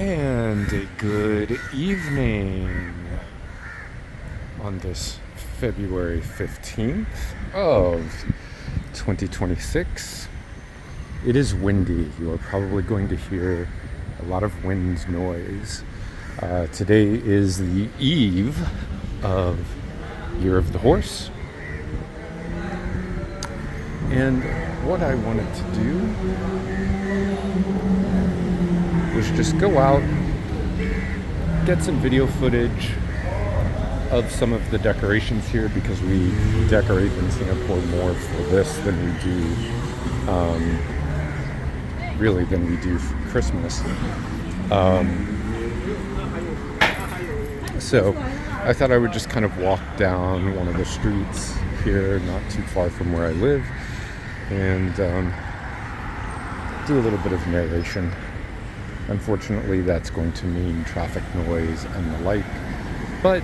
And a good evening on this February 15th of 2026. It is windy. You are probably going to hear a lot of wind noise. Today is the eve of Year of the Horse. And what I wanted to do was just go out, get some video footage of some of the decorations here, because we decorate in Singapore more for this than we do, than we do for Christmas. So I thought I would just kind of walk down one of the streets here, not too far from where I live, and do a little bit of narration. Unfortunately, that's going to mean traffic noise and the like, but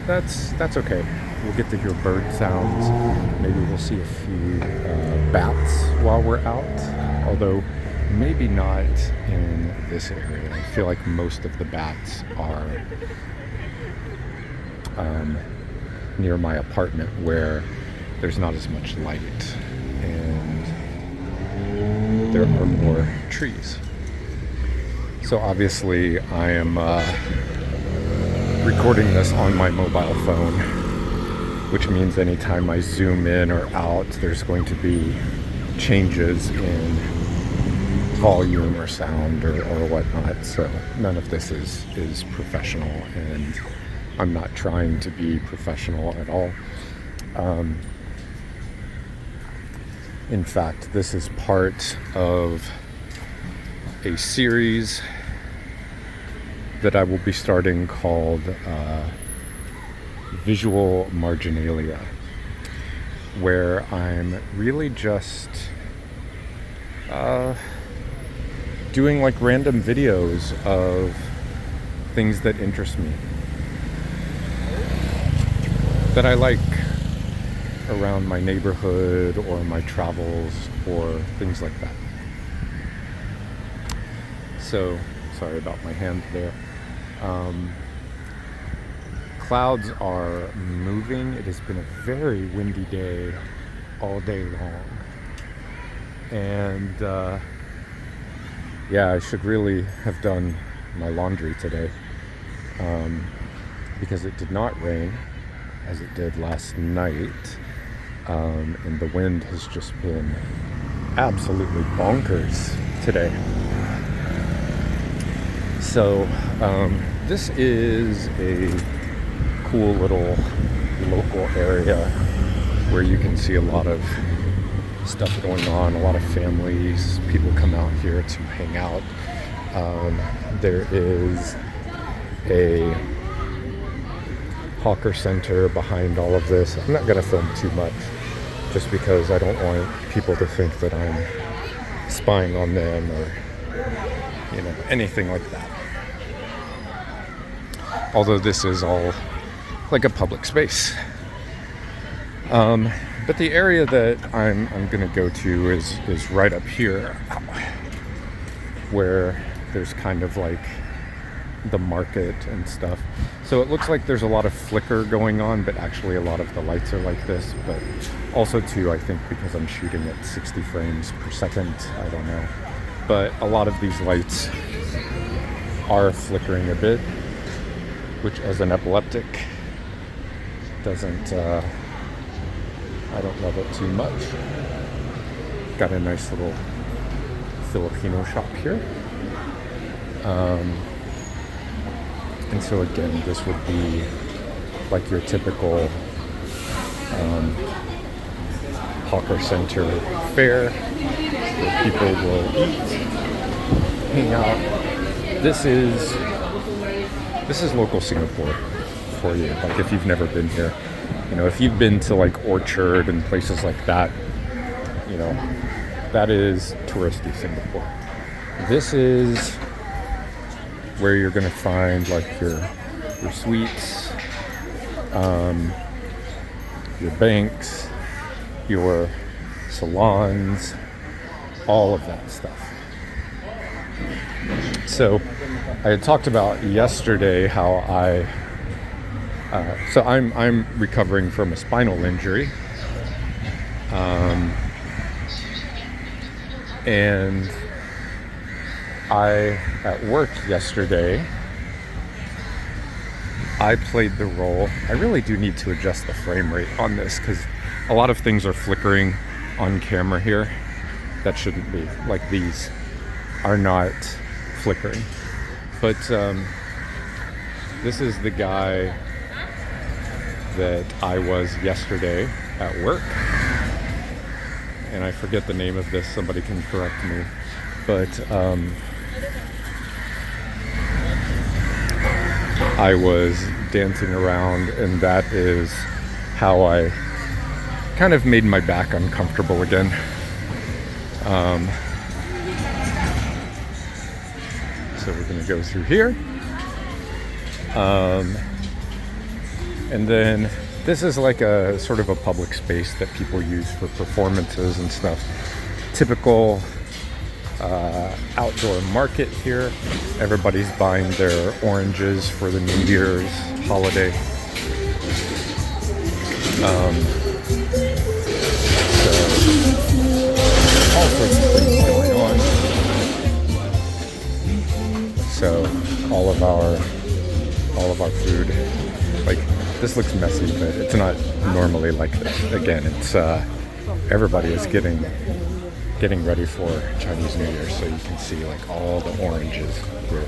that's okay. We'll get to hear bird sounds. Maybe we'll see a few bats while we're out, although maybe not in this area. I feel like most of the bats are near my apartment, where there's not as much light and there are more trees. So obviously I am recording this on my mobile phone, which means anytime I zoom in or out, there's going to be changes in volume or sound or whatnot. So none of this is professional, and I'm not trying to be professional at all. In fact, this is part of a series that I will be starting called Visual Marginalia, where I'm really just doing like random videos of things that interest me, that I like, around my neighborhood or my travels or things like that. So, sorry about my hand there. Clouds are moving. It has been a very windy day all day long. And I should really have done my laundry today, because it did not rain as it did last night. And the wind has just been absolutely bonkers today. So this is a cool little local area where you can see a lot of stuff going on, a lot of families, people come out here to hang out. There is a hawker center behind all of this. I'm not going to film too much, just because I don't want people to think that I'm spying on them or, anything like that. Although this is all like a public space. But the area that I'm going to go to is right up here, where there's kind of like the market and stuff. So it looks like there's a lot of flicker going on, but actually a lot of the lights are like this. But also too, I think because I'm shooting at 60 frames per second, I don't know. But a lot of these lights are flickering a bit, which as an epileptic doesn't, I don't love it too much. Got a nice little Filipino shop here. And so again, this would be like your typical hawker center fare, where people will eat, hang out. This is local Singapore for you. Like if you've never been here, if you've been to like Orchard and places like that, that is touristy Singapore. This is where you're going to find like your sweets, your banks, your salons, all of that stuff. So I had talked about yesterday how I'm recovering from a spinal injury, and at work yesterday, I played the role. I really do need to adjust the frame rate on this because a lot of things are flickering on camera here that shouldn't be. Like these are not flickering. But this is the guy that I was yesterday at work. And I forget the name of this, somebody can correct me. But I was dancing around, and that is how I kind of made my back uncomfortable again. So we're going to go through here. And then this is like a sort of a public space that people use for performances and stuff. Typical outdoor market here. Everybody's buying their oranges for the New Year's holiday. So all sorts of things going on. So all of our food, like this looks messy, but it's not normally like this. Again, it's everybody is getting ready for Chinese New Year, so you can see like all the oranges here.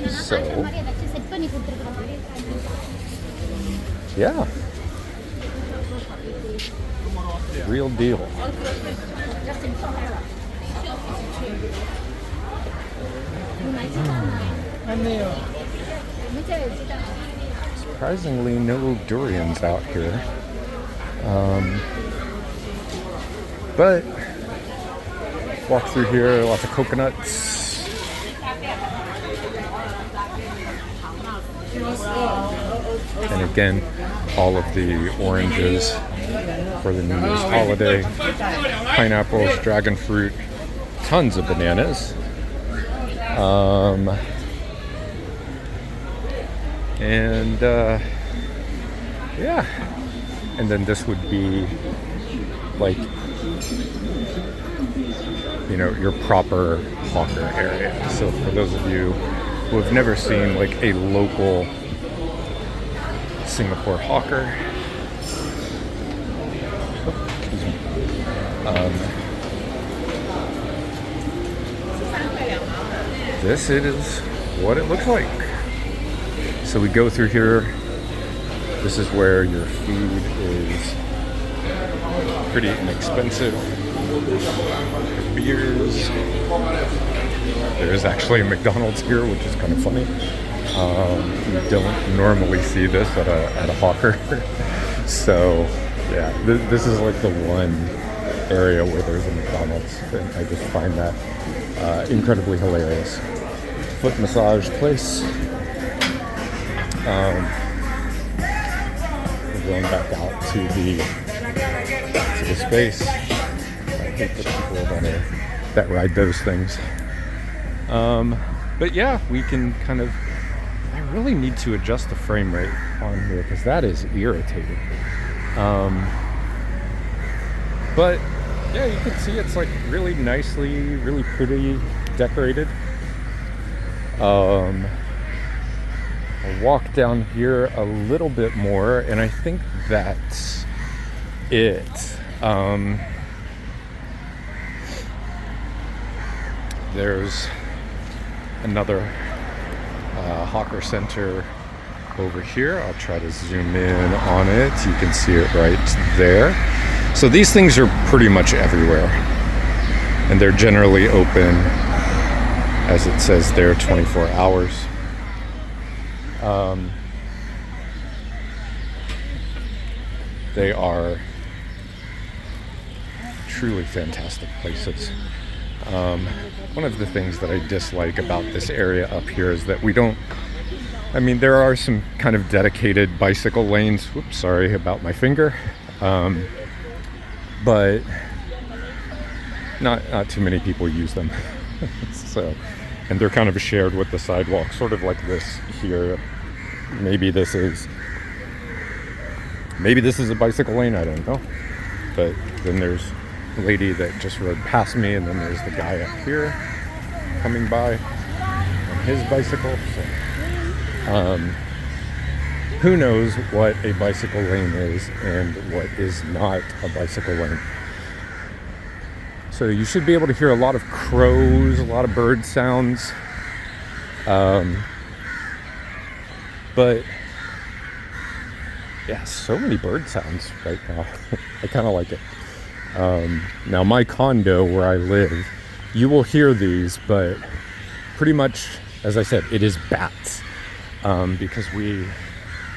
So yeah, real deal. Surprisingly, no durians out here. But walk through here, lots of coconuts. And again, all of the oranges for the New Year's holiday, pineapples, dragon fruit, tons of bananas. Yeah, and then this would be like, you know, your proper hawker area. So for those of you who have never seen like a local Singapore hawker, this is what it looks like. So we go through here. This is where your food is pretty inexpensive. Beers. There is actually a McDonald's here, which is kind of funny. You don't normally see this at a hawker. So yeah, this is like the one area where there's a McDonald's, and I just find that incredibly hilarious. Foot massage place. We're going back out to the space. I hate the people that ride those things. But yeah, we can kind of. I really need to adjust the frame rate on here because that is irritating. But yeah, you can see it's like really nicely, really pretty decorated. I'll walk down here a little bit more, and I think that's it. There's another hawker center over here. I'll try to zoom in on it. You can see it right there. So these things are pretty much everywhere, and they're generally open, as it says there, 24 hours. They are truly fantastic places. One of the things that I dislike about this area up here is that there are some kind of dedicated bicycle lanes. Whoops, sorry about my finger. but not too many people use them. So, and they're kind of shared with the sidewalk, sort of like this here. Maybe this is a bicycle lane, I don't know. But then there's a lady that just rode past me, and then there's the guy up here coming by on his bicycle. So, who knows what a bicycle lane is and what is not a bicycle lane. So you should be able to hear a lot of crows, a lot of bird sounds. But yeah, so many bird sounds right now. I kind of like it. Now my condo where I live, you will hear these, but pretty much, as I said, it is bats. Because we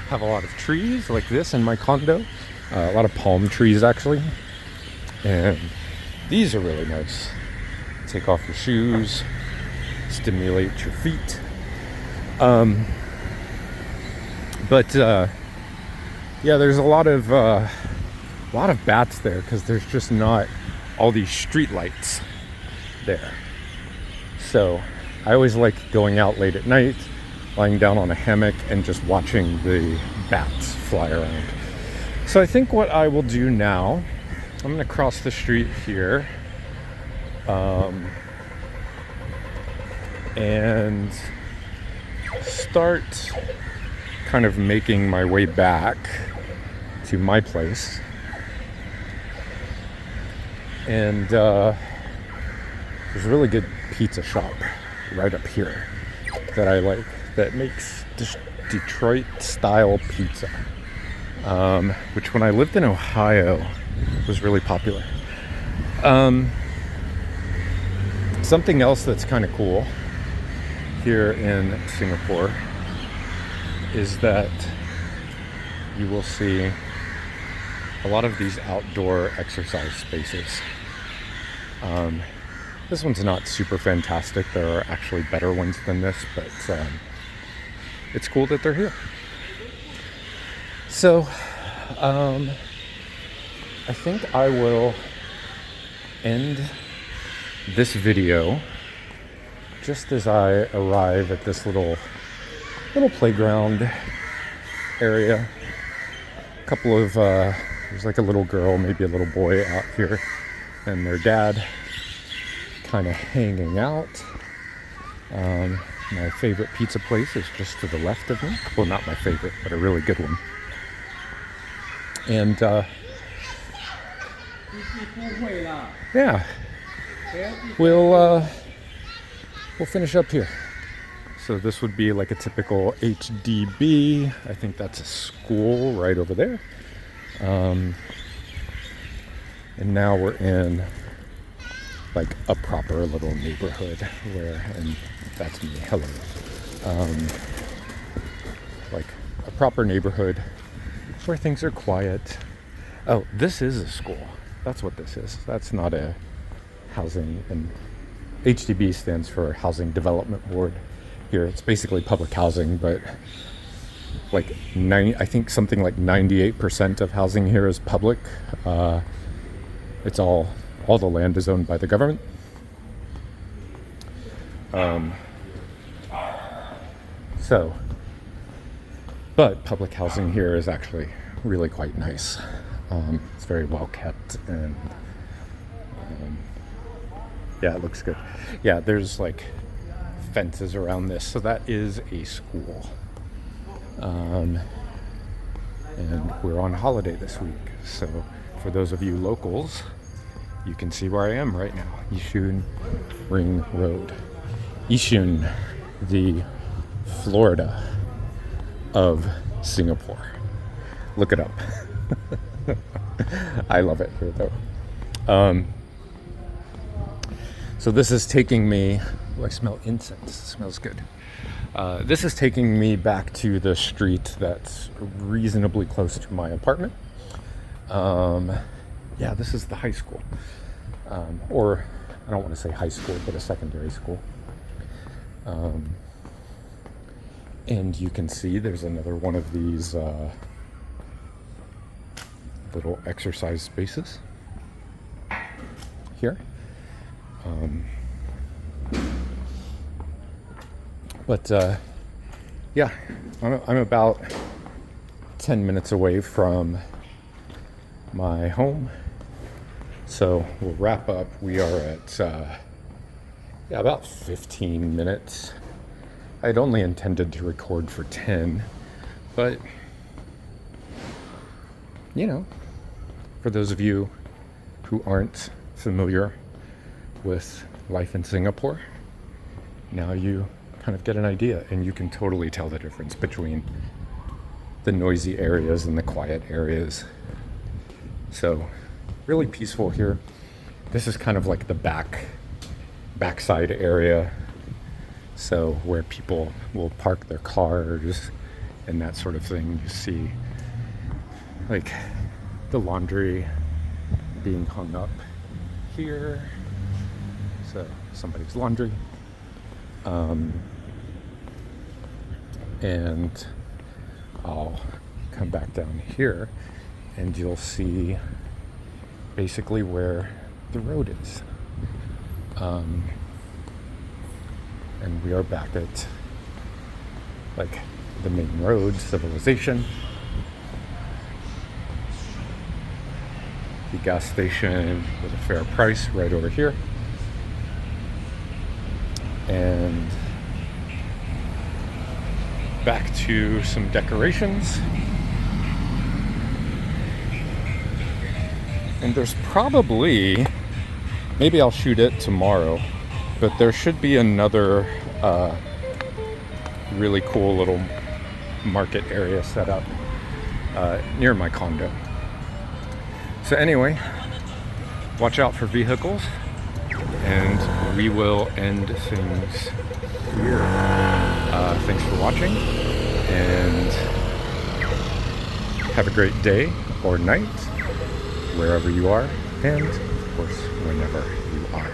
have a lot of trees like this in my condo. A lot of palm trees actually. And these are really nice. Take off your shoes, stimulate your feet. Yeah, there's a lot of bats there because there's just not all these street lights there. So I always like going out late at night, lying down on a hammock and just watching the bats fly around. So I think what I will do now, I'm gonna cross the street here, and start kind of making my way back to my place. And there's a really good pizza shop right up here that I like, that makes Detroit style pizza, which when I lived in Ohio was really popular. Something else that's kind of cool here in Singapore is that you will see a lot of these outdoor exercise spaces. This one's not super fantastic. There are actually better ones than this, but it's cool that they're here. So I think I will end this video just as I arrive at this little playground area. A couple of there's like a little girl, maybe a little boy out here, and their dad kind of hanging out. My favorite pizza place is just to the left of me. Well, not my favorite, but a really good one. And yeah, we'll finish up here. So this would be like a typical HDB. I think that's a school right over there. And now we're in like a proper little neighborhood and that's me, hello. Like a proper neighborhood where things are quiet. Oh, this is a school. That's what this is. That's not a housing, and HDB stands for Housing Development Board. Here it's basically public housing, but like I think something like 98% of housing here is public. It's all the land is owned by the government. But public housing here is actually really quite nice. It's very well kept, and yeah, it looks good. Yeah, there's like fences around this, so that is a school. And we're on holiday this week, so for those of you locals, you can see where I am right now. Yishun Ring Road. Yishun, the Florida of Singapore. Look it up. I love it here though. So this is taking me, I smell incense, it smells good. This is taking me back to the street that's reasonably close to my apartment. Yeah, this is the high school. Or I don't want to say high school, but a secondary school. And you can see there's another one of these little exercise spaces. here. But yeah, I'm about 10 minutes away from my home. So we'll wrap up. We are at about 15 minutes. I'd only intended to record for 10, but you know, for those of you who aren't familiar with life in Singapore, now you kind of get an idea, and you can totally tell the difference between the noisy areas and the quiet areas. So really peaceful here. This is kind of like the backside area, so where people will park their cars and that sort of thing. You see like the laundry being hung up here, so somebody's laundry. And I'll come back down here and you'll see basically where the road is. And we are back at like the main road, Civilization. The gas station with a fair price right over here. And back to some decorations. And there's probably, maybe I'll shoot it tomorrow, but there should be another really cool little market area set up near my condo. So anyway, watch out for vehicles, and we will end things here. Thanks for watching, and have a great day or night, wherever you are, and of course, whenever you are.